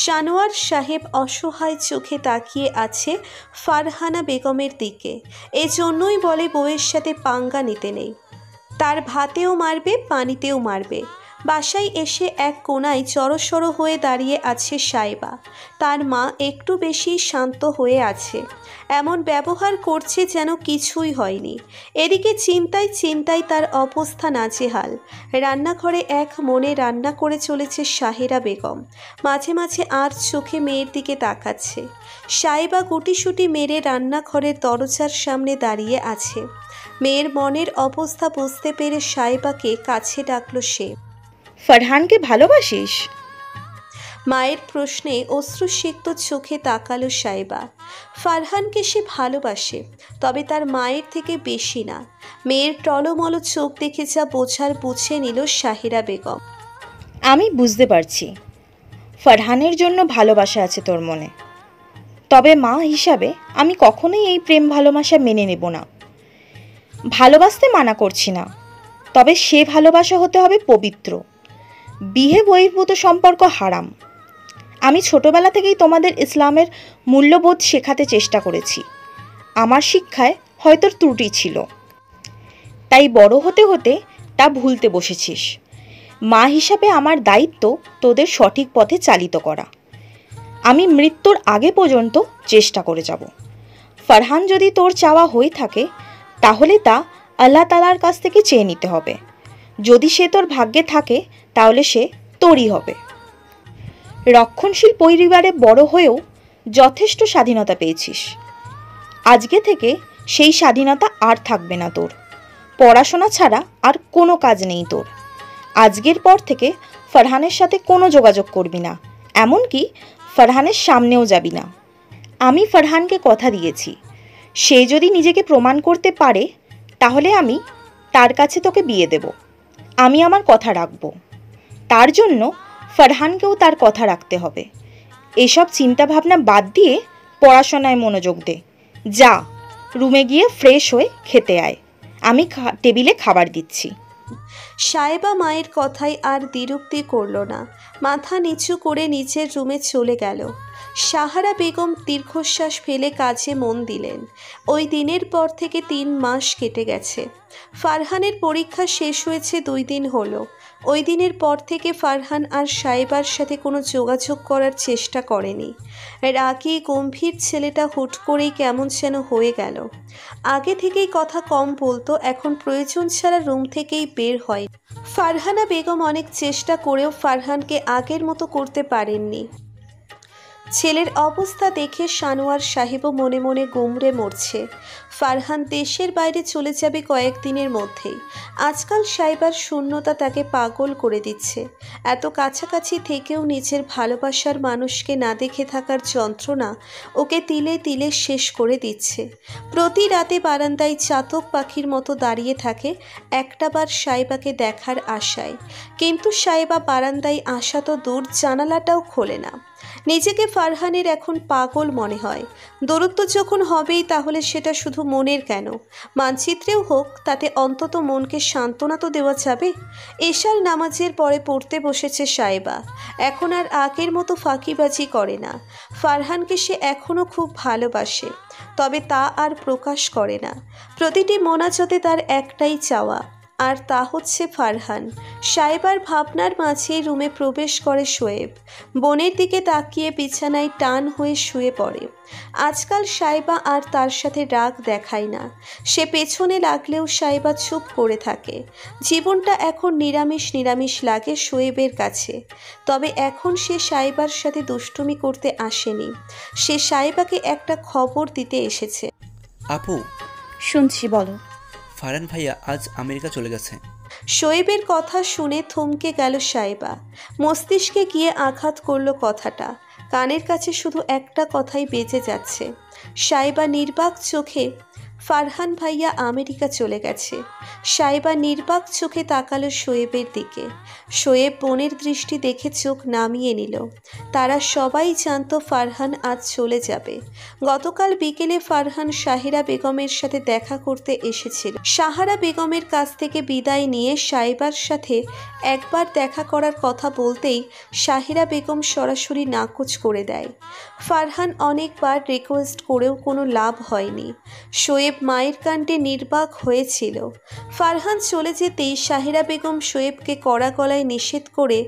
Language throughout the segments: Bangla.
সানোয়ার সাহেব অসহায় চোখে তাকিয়ে আছে ফারহানা বেগমের দিকে। এজন্যই বলে বউয়ের সাথে পাঙ্গা নিতে নেই। তার ভাতেও মারবে, পানিতেও মারবে। বাসায় এসে এক কোণায় জড়সড় হয়ে দাঁড়িয়ে আছে সাইবা। তার মা একটু বেশি শান্ত হয়ে আছে, এমন ব্যবহার করছে যেন কিছুই হয়নি। এদিকে চিন্তায় চিন্তায় তার অবস্থা নাজেহাল। রান্নাঘরে এক মনে রান্না করে চলেছে সাহেরা বেগম। মাঝে মাঝে আর চোখে মেয়ের দিকে তাকাচ্ছে। সাইবা গুটিসুটি মেরে রান্নাঘরের দরজার সামনে দাঁড়িয়ে আছে। মেয়ের মনের অবস্থা বুঝতে পেরে সাইবাকে কাছে ডাকলো সে। ফারহানকে ভালোবাসিস? মায়ের প্রশ্নে অশ্রুসিক্ত চোখে তাকালো সাইবা। ফারহানকে সে ভালোবাসে, তবে তার মায়ের থেকে বেশি না। মেয়ের টলমল চোখ দেখে যা বোঝার বুঝে নিল সাহেরা বেগম। আমি বুঝতে পারছি ফারহানের জন্য ভালোবাসা আছে তোর মনে, তবে মা হিসাবে আমি কখনোই এই প্রেম ভালোবাসা মেনে নেব না। ভালোবাসতে মানা করছি না, তবে সে ভালোবাসা হতে হবে পবিত্র। বিয়ে বহির্ভূত সম্পর্ক হারাম। আমি ছোটবেলা থেকেই তোমাদের ইসলামের মূল্যবোধ শেখাতে চেষ্টা করেছি। আমার শিক্ষায় হয়তো ত্রুটি ছিল, তাই বড় হতে হতে তা ভুলতে বসেছিস। মা হিসাবে আমার দায়িত্ব তোদের সঠিক পথে চালিত করা। আমি মৃত্যুর আগে পর্যন্ত চেষ্টা করে যাব। ফারহান যদি তোর চাওয়া হয়ে থাকে, তাহলে তা আল্লাহ তাআলার কাছ থেকে চেয়ে নিতে হবে। যদি সে তোর ভাগ্যে থাকে, তাহলে সে তোরই হবে। রক্ষণশীল পরিবারে বড় হয়েও যথেষ্ট স্বাধীনতা পেয়েছিস। আজকে থেকে সেই স্বাধীনতা আর থাকবে না তোর। পড়াশোনা ছাড়া আর কোনো কাজ নেই তোর। আজকের পর থেকে ফারহানের সাথে কোনো যোগাযোগ করবি না, এমনকি ফারহানের সামনেও যাবি না। আমি ফারহানকে কথা দিয়েছি, সে যদি নিজেকে প্রমাণ করতে পারে, তাহলে আমি তার কাছে তোকে বিয়ে দেব। আমি আমার কথা রাখব। তার জন্য ফারহানকেও তার কথা রাখতে হবে। এসব চিন্তাভাবনা বাদ দিয়ে পড়াশোনায় মনোযোগ দে। যা, রুমে গিয়ে ফ্রেশ হয়ে খেতে আয়। আমি টেবিলে খাবার দিচ্ছি। সাইবা মায়ের কথায় আর দ্বিরুক্তি করল না, মাথা নিচু করে নিচের রুমে চলে গেল। সাহারা বেগম দীর্ঘশ্বাস ফেলে কাজে মন দিলেন। ওই দিনের পর থেকে 3 মাস কেটে গেছে। ফারহানের পরীক্ষা শেষ হয়েছে 2 দিন হলো। ওই দিনের পর থেকে ফারহান আর সাইবার সাথে কোনো যোগাযোগ করার চেষ্টা করেনি। রাগী গম্ভীর ছেলেটা হুট করেই কেমন যেন হয়ে গেল। আগে থেকেই কথা কম বলতো, এখন প্রয়োজন ছাড়া রুম থেকেই বের হয়। ফারহানা বেগম অনেক চেষ্টা করেও ফারহানকে আগের মতো করতে পারেননি। ছেলের অবস্থা দেখে সানোয়ার সাহেবও মনে মনে গুমড়ে মরছে। ফারহান দেশের বাইরে চলে যাবে কয়েকদিনের মধ্যেই। আজকাল সাইবার শূন্যতা তাকে পাগল করে দিচ্ছে। এত কাছাকাছি থেকেও নিজের ভালোবাসার মানুষকে না দেখে থাকার যন্ত্রণা ওকে তিলে তিলে শেষ করে দিচ্ছে। প্রতি রাতে বারান্দায় চাতক পাখির মতো দাঁড়িয়ে থাকে একটাবার সাইবাকে দেখার আশায়। কিন্তু সাইবা বারান্দায় আসা তো দূর, জানালাটাও খোলে না। নিজেকে ফারহানের এখন পাগল মনে হয়। দূরত্ব যখন হবেই, তাহলে সেটা শুধু মনের কেন, মানচিত্রেও হোক, তাতে অন্তত মনকে সান্ত্বনা তো দেওয়া যাবে। এশার নামাজের পরে পড়তে বসেছে সাইবা। এখন আর আগের মতো ফাঁকিবাজি করে না। ফারহানকে সে এখনও খুব ভালোবাসে, তবে তা আর প্রকাশ করে না। প্রতিটি মোনাজাতে তার একটাই চাওয়া, আর তা হচ্ছে ফারহান। সাইবার ভাবনার মাঝে রুমে প্রবেশ করে শোয়েব। বোনের দিকে তাকিয়ে বিছানায় টান হয়ে শুয়ে পড়ে। আজকাল সাইবা আর তার সাথে রাগ দেখায় না। সে পেছনে লাগলেও সাইবা চুপ করে থাকে। জীবনটা এখন নিরামিষ নিরামিষ লাগে শোয়েবের কাছে। তবে এখন সে সাইবার সাথে দুষ্টুমি করতে আসেনি। সে সাইবাকে একটা খবর দিতে এসেছে। আপু, শুনছি, বলো। ফারহান ভাইয়া আজ আমেরিকা চলে গেছে। শোয়েবের কথা শুনে থমকে গেল সাইবা। মস্তিষ্কে গিয়ে আঘাত করলো কথাটা। কানের কাছে শুধু একটা কথাই বেজে যাচ্ছে। সাইবা নির্বাক চোখে ফারহান ভাইয়া আমেরিকা চলে গেছে। সাইবা নির্বাক চোখে তাকালো শোয়েবের দিকে। শোয়েব বোনের দৃষ্টি দেখে চোখ নামিয়ে নিল। তারা সবাই জানতো ফারহান আজ চলে যাবে। গতকাল বিকেলে ফারহান সাহিরা বেগমের সাথে দেখা করতে এসেছিল। সাহারা বেগমের কাছ থেকে বিদায় নিয়ে সাইবার সাথে একবার দেখা করার কথা বলতেই সাহিরা বেগম সরাসরি নাকচ করে দেয়। ফারহান অনেকবার রিকোয়েস্ট করেও কোনো লাভ হয়নি। শোয়েব মায়ের কাণ্ডে নির্বাক হয়েছিল। ফারহান চলে যেতেই সাহিরা বেগম শোয়েবকে কড়া গলায় নিষেধ করে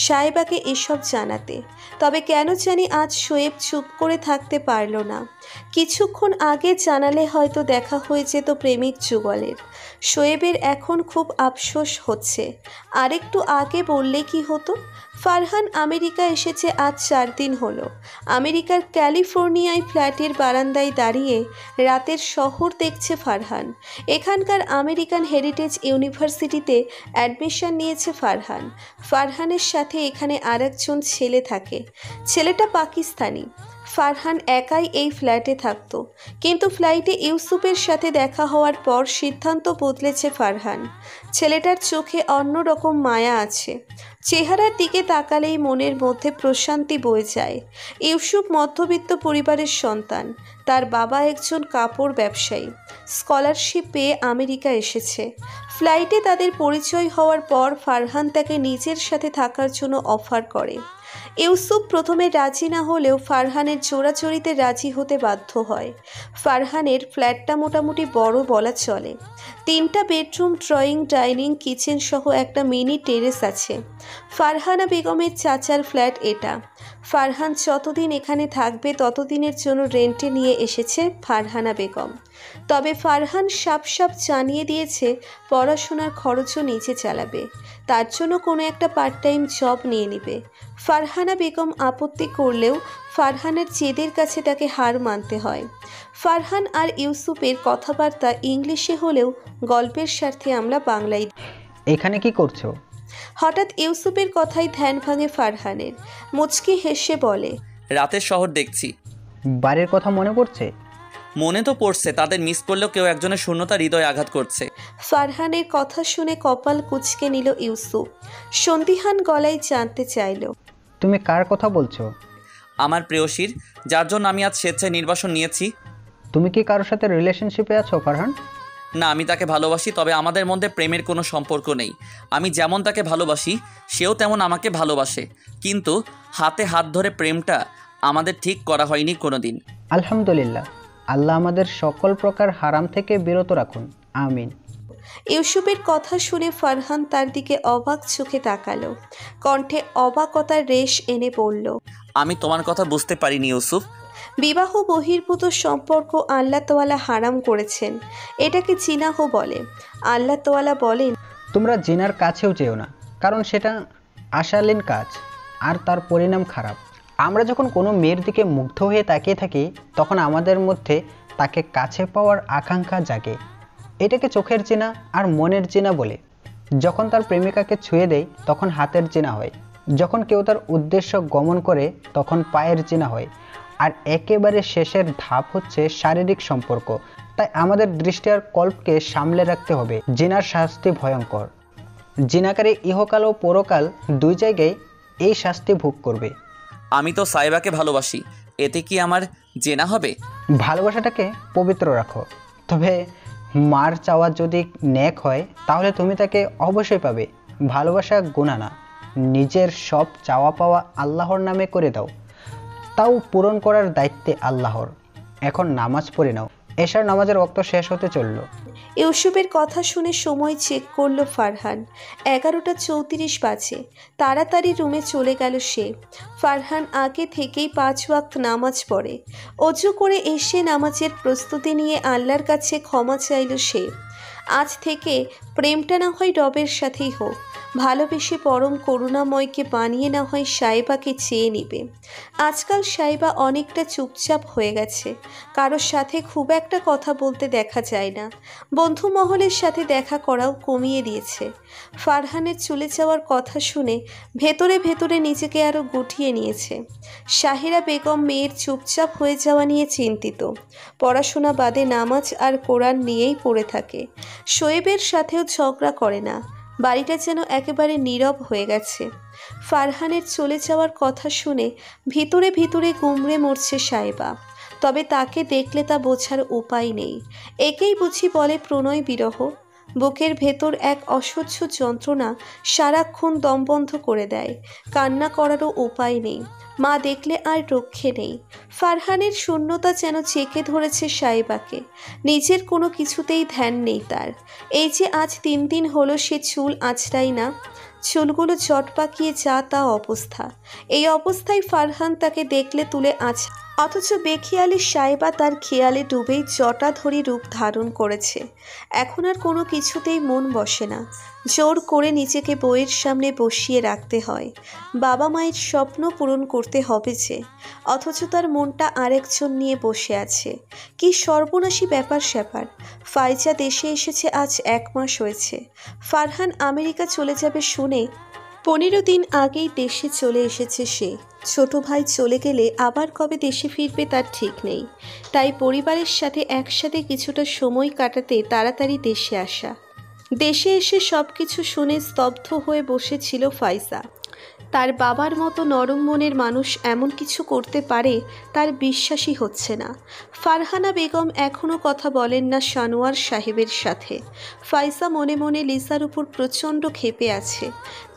সাইবাকে এসব জানাতে। তবে কেন জানি আজ শোয়েব চুপ করে থাকতে পারল না। কিছুক্ষণ আগে জানালে হয়তো দেখা হয়ে যেত প্রেমিক যুগলের। শোয়েবের এখন খুব আফসোস হচ্ছে। আরেকটু আগে বললে কি হতো? ফারহান আমেরিকা এসেছে আজ 4 দিন হলো। আমেরিকার ক্যালিফোর্নিয়ায় ফ্ল্যাটের বারান্দায় দাঁড়িয়ে রাতের শহর দেখছে ফারহান। এখানকার আমেরিকান হেরিটেজ ইউনিভার্সিটিতে অ্যাডমিশন নিয়েছে ফারহান। ফারহানের সাথে এখানে আরেকজন ছেলে থাকে। ছেলেটা পাকিস্তানি। ফারহান একাই এই ফ্ল্যাটে থাকতো, কিন্তু ফ্লাইটে ইউসুফের সাথে দেখা হওয়ার পর সিদ্ধান্ত বদলেছে ফারহান। ছেলেটার চোখে অন্যরকম মায়া আছে। চেহারার দিকে তাকালেই মনের মধ্যে প্রশান্তি বয়ে যায়। ইউসুফ মধ্যবিত্ত পরিবারের সন্তান। তার বাবা একজন কাপড় ব্যবসায়ী। স্কলারশিপ পেয়ে আমেরিকা এসেছে। ফ্লাইটে তাদের পরিচয় হওয়ার পর ফারহান তাকে নিজের সাথে থাকার জন্য অফার করে। ইউসুফ প্রথমে রাজি না হলেও ফারহানের জোরাজুরিতে রাজি হতে বাধ্য হয়। ফারহানের ফ্ল্যাটটা মোটামুটি বড় বলা চলে। 3টা বেডরুম, ড্রয়িং, ডাইনিং, কিচেন সহ একটা মিনি টেরেস আছে। ফারহানা বেগমের চাচার ফ্ল্যাট এটা। ফারহান যতদিন এখানে থাকবে ততদিনের জন্য রেন্টে নিয়ে এসেছে ফারহানা বেগম। তবে ফারহান সাপ জানিয়ে দিয়েছে পড়াশোনার খরচও নিজে চালাবে। তার জন্য কোনো একটা পার্ট টাইম জব নিয়ে নেবে। ফারহানা বেগম আপত্তি করলেও ফারহানের জেদের কাছে তাকে হার মানতে হয়। ফারহান আর ইউসুফের কথাবার্তা ইংলিশে হলেও গল্পের স্বার্থে আমরা বাংলায়। এখানে কি করছো? হঠাৎ ইউসুফের কথায় ধ্যান ভাঙে ফারহানের। মুচকি হেসে বলে, রাতের শহর দেখছি। বাড়ির কথা মনে পড়ছে? মনে তো পড়ছে, তাদের মিস করলেও কেউ একজনের শূন্যতা হৃদয় আঘাত করছে। ফারহানের কথা শুনে কপাল কুঁচকে নিল ইউসুফ। সন্দিহান গলায় জানতে চাইল, তুমি কার কথা বলছো? আমার প্রেয়সীর, যার জন্য আমি আজ স্বেচ্ছায় নির্বাসন নিয়েছি। তুমি কি কারোর সাথে রিলেশনশিপে আছো ফারহান? না, আমি তাকে ভালোবাসি, তবে আমাদের মধ্যে প্রেমের কোনো সম্পর্ক নেই। আমি যেমন তাকে ভালোবাসি সেও তেমন আমাকে ভালোবাসে, কিন্তু হাতে হাত ধরে প্রেমটা আমাদের ঠিক করা হয়নি কোনো দিন। আলহামদুলিল্লাহ, আল্লাহ আমাদের সকল প্রকার হারাম থেকে বিরত রাখুন, আমিন। ইউসুফের কথা শুনে ফারহান তার দিকে অবাক চোখে তাকালো। কণ্ঠে অবাকতার রেশ এনে বলল, আমি তোমার কথা বুঝতে পারিনি ইউসুফ। বিবাহ বহির্ভূত সম্পর্ক আল্লাহ তাআলা হারাম করেছেন। এটাকে জিনাহ বলে। আল্লাহ তাআলা বলেন, তোমরা জিনার কাছেও যেও না, কারণ সেটা আশালীন কাজ আর তার পরিণাম খারাপ। আমরা যখন কোনো মেয়ের দিকে মুগ্ধ হয়ে তাকিয়ে থাকি তখন আমাদের মধ্যে তাকে কাছে পাওয়ার আকাঙ্ক্ষা জাগে। এটাকে চোখের জিনা আর মনের জিনা বলে। যখন তার প্রেমিকাকে ছুঁয়ে দেয় তখন হাতের জিনা হয়। যখন কেউ তার উদ্দেশ্য গমন করে তখন পায়ের জিনা হয়। আর একেবারে শেষের ধাপ হচ্ছে শারীরিক সম্পর্ক। তাই আমাদের দৃষ্টি আর কল্পকে সামলে রাখতে হবে। জিনার শাস্তি ভয়ঙ্কর। জিনাকারী ইহকাল ও পরকাল 2 জায়গায় এই শাস্তি ভোগ করবে। আমি তো সাইবাকে ভালোবাসি, এতে কি আমার জেনা হবে? ভালোবাসাটাকে পবিত্র রাখো। তবে মার চাওয়া যদি নেক হয় তাহলে তুমি তাকে অবশ্যই পাবে। ভালোবাসা গুনাহ না। নিজের সব চাওয়া পাওয়া আল্লাহর নামে করে দাও, তাও পূরণ করার দায়িত্বে আল্লাহর। এখন নামাজ পড়ে নাও। এশার নামাজের ওয়াক্ত শেষ হতে চলল। ইউসুফের কথা শুনে সময় চেক করলো ফারহান। 11টা 34 বাজে। তাড়াতাড়ি রুমে চলে গেল সে। ফারহান আগে থেকেই 5 ওয়াক্ত নামাজ পড়ে। অজু করে এসে নামাজের প্রস্তুতি নিয়ে আল্লাহর কাছে ক্ষমা চাইল সে। আজ থেকে প্রেমটা না হয় রবের সাথেই হোক। ভালোবেসে পরম করুণাময়কে বানিয়ে না হয় সাইবাকে চেয়ে নিবে। আজকাল সাইবা অনেকটা চুপচাপ হয়ে গেছে, কারোর সাথে খুব একটা কথা বলতে দেখা যায় না, বন্ধু মহলের সাথে দেখা করাও কমিয়ে দিয়েছে। ফারহানের চলে যাওয়ার কথা শুনে ভেতরে ভেতরে নিজেকে আরও গুটিয়ে নিয়েছে। শাহিরা বেগম মেয়ের চুপচাপ হয়ে যাওয়া নিয়ে চিন্তিত। পড়াশোনা বাদে নামাজ আর কোরআন নিয়েই পড়ে থাকে। শোয়েবের সাথেও ঝগড়া করে না। বাড়িটা যেন একেবারে নীরব হয়ে গেছে। ফারহানের চলে যাওয়ার কথা শুনে ভিতরে ভিতরে গুমড়ে মরছে সাইবা। তবে তাকে দেখলে তা বোঝার উপায় নেই। একেই বুঝি বলে প্রণয় বিরহ। বুকের ভেতর এক অসহ্য যন্ত্রণা সারাক্ষণ দমবন্ধ করে দেয়। কান্না করারও উপায় নেই। মা দেখলে আর রক্ষে নেই। ফারহানের শূন্যতা যেন চেকে ধরেছে সাইবাকে। নিজের কোনো কিছুতেই ধ্যান নেই তার। এই যে আজ 3 দিন হলো সে চুল আঁচড়াই না, চুলগুলো চট পাকিয়ে যা তা অবস্থা। এই অবস্থায় ফারহান তাকে দেখলে তুলে অথচ বেখিয়ালি সাইবা তার খেয়ালে ডুবেই জটাধরি রূপ ধারণ করেছে। এখন আর কোনো কিছুতেই মন বসে না। জোর করে নিজেকে বইয়ের সামনে বসিয়ে রাখতে হয়। বাবা মায়ের স্বপ্ন পূরণ করতে হবে যে, অথচ তার মনটা আরেকজন নিয়ে বসে আছে। কি সর্বনাশী ব্যাপার স্যাপার। ফাইজা দেশে এসেছে আজ 1 মাস হয়েছে। ফারহান আমেরিকা চলে যাবে শুনে 15 দিন আগেই দেশে চলে এসেছে সে। ছোট ভাই চলে গেলে আবার কবে দেশে ফিরবে তার ঠিক নেই। তাই পরিবারের সাথে একসাথে কিছুটা সময় কাটাতে তাড়াতাড়ি দেশে আসা। দেশে এসে সব কিছু শুনে স্তব্ধ হয়ে বসেছিল ফাইজা। তার বাবার মতো নরম মনের মানুষ এমন কিছু করতে পারে তার বিশ্বাসই হচ্ছে না। ফারহানা বেগম এখনও কথা বলেন না সানোয়ার সাহেবের সাথে। ফাইজা মনে মনে লিসার উপর প্রচণ্ড ক্ষেপে আছে।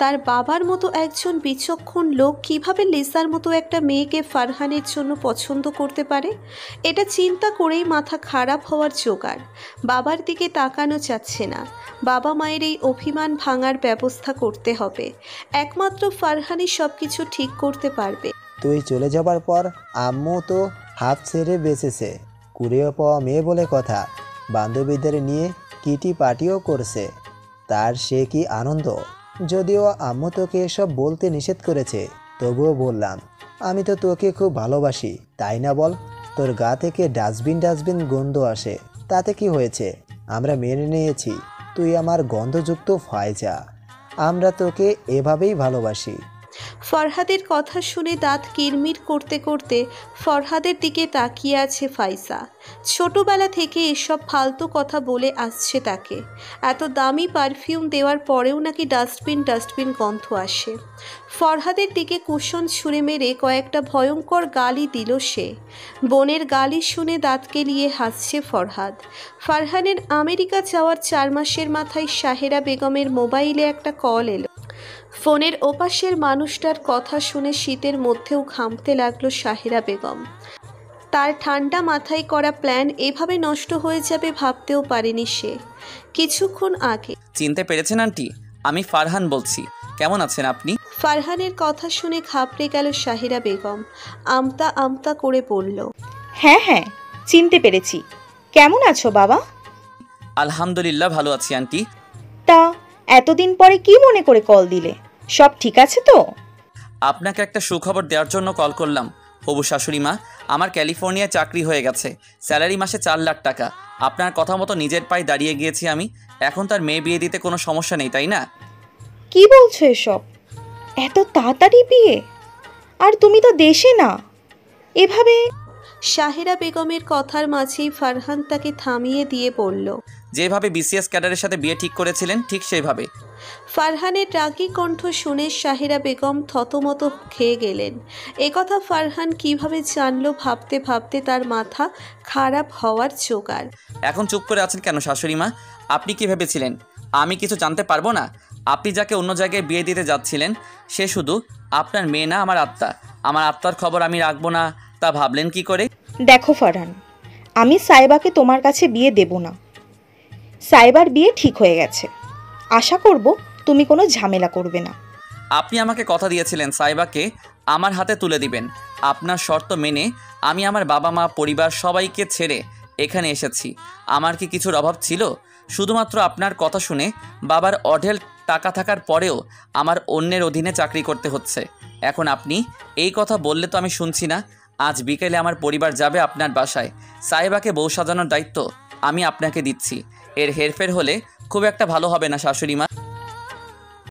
তার বাবার মতো একজন বিচক্ষণ লোক কিভাবে লিসার মতো একটা মেয়েকে ফারহানের জন্য পছন্দ করতে পারে? এটা চিন্তা করেই মাথা খারাপ হওয়ার জোগাড়। বাবার দিকে তাকানো যাচ্ছে না। বাবা মায়ের এই অভিমান ভাঙার ব্যবস্থা করতে হবে। একমাত্র ফারহানই সব কিছু ঠিক করতে পারবে। তুই চলে যাবার পর আম্মু তো হাফ ছেড়ে বেঁচেছে। কুড়িয়ে পাওয়া মেয়ে বলে কথা। বান্ধবীদের নিয়ে কিটি পার্টিও করছে। তার সে কি আনন্দ। যদিও আম্মু তোকে এসব বলতে নিষেধ করেছে, তবুও বললাম, আমি তো তোকে খুব ভালোবাসি, তাই না বল? তোর গা থেকে ডাস্টবিন গন্ধ আসে, তাতে কি হয়েছে? আমরা মেনে নিয়েছি তুই আমার গন্ধযুক্ত ফাইজা। আমরা তোকে এভাবেই ভালোবাসি। ফরহাদের কথা শুনে দাঁত কিরমির করতে করতে ফরহাদের দিকে তাকিয়ে আছে ফাইজা। ছোটবেলা থেকে এসব ফালতু কথা বলে আসছে তাকে। এত দামি পারফিউম দেওয়ার পরেও নাকি ডাস্টবিন গন্ধ আসে। ফরহাদের দিকে কুশন ছুঁড়ে মেরে কয়েকটা ভয়ঙ্কর গালি দিল সে। বোনের গালি শুনে দাঁত কেলিয়ে হাসছে ফরহাদ। ফারহানের আমেরিকা যাওয়ার 4 মাসের মাথায় শাহেরা বেগমের মোবাইলে একটা কল এলো। ফোনের ওপাশের মানুষটার কথা শুনে শীতের মধ্যেও ঘামতে লাগলো শাহেরা বেগম। তার ঠান্ডা মাথায় করা প্ল্যান এভাবে নষ্ট হয়ে যাবে ভাবতেও পারেনি সে। কিছুক্ষণ আগে চিনতে পেরেছেন আন্টি? আমি ফারহান বলছি। কেমন আছেন আপনি? ফারহানের কথা শুনে ঘাবড়ে গেল শাহেরা বেগম। আমতা আমতা করে বলল, হ্যাঁ হ্যাঁ, চিনতে পেরেছি। কেমন আছো বাবা? আলহামদুলিল্লাহ ভালো আছি আন্টি। তা এতদিন পরে কি মনে করে কল দিলে? সব ঠিক আছে তো? আপনাকে একটা সুখবর দেওয়ার জন্য কল করলাম। হবু শাশুড়ি মা, আমার ক্যালিফোর্নিয়ায় চাকরি হয়ে গেছে। স্যালারি মাসে 4 লাখ টাকা। আপনার কথা মতো নিজের পায়ে দাঁড়িয়ে গিয়েছি আমি। এখন তার মেয়ে বিয়ে দিতে কোনো সমস্যা নেই, তাই না? কি বলছো এসব? এত তাড়াতাড়ি বিয়ে? আর তুমি তো দেশে না। এভাবে? শাহেরা বেগমের কথার মাঝেই ফারহান তাকে থামিয়ে দিয়ে বলল, যেভাবে বিসিএস ক্যাডারের সাথে বিয়ে ঠিক করেছিলেন ঠিক সেইভাবে। ফারহানের রাগী কণ্ঠ শুনে শাহেরা বেগম থতমত খেয়ে গেলেন। একথা ফারহান কিভাবে জানলো ভাবতে ভাবতে তার মাথা খারাপ হওয়ার জোগাড়। এখন চুপ করে আছেন কেন শাশুড়ি মা? আপনি কি ভেবেছিলেন আমি কিছু জানতে পারবো না? আপনি যাকে অন্য জায়গায় বিয়ে দিতে যাচ্ছিলেন সে শুধু আপনার মেয়ে না, আমার আত্মা। আমার আত্মার খবর আমি রাখবো না তা ভাবলেন কি করে? দেখো ফারহান, আমি সাইবাকে তোমার কাছে বিয়ে দেব না। সাইবার বিয়ে ঠিক হয়ে গেছে। আশা করব তুমি কোনো ঝামেলা করবে না। আপনি আমাকে কথা দিয়েছিলেন সাইবাকে আমার হাতে তুলে দিবেন। আপনার শর্ত মেনে আমি আমার বাবা মা পরিবার সবাইকে ছেড়ে এখানে এসেছি। আমার কি কিছুর অভাব ছিল? শুধুমাত্র আপনার কথা শুনে বাবার অঢেল টাকা থাকার পরেও আমার অন্যের অধীনে চাকরি করতে হচ্ছে। এখন আপনি এই কথা বললে তো আমি শুনছি না। আজ বিকেলে আমার পরিবার যাবে আপনার বাসায়। সাহেবাকে বউ সাজানোর দায়িত্ব আমি আপনাকে দিচ্ছি। এর হেরফের হলে খুব একটা ভালো হবে না শাশুড়ি মা।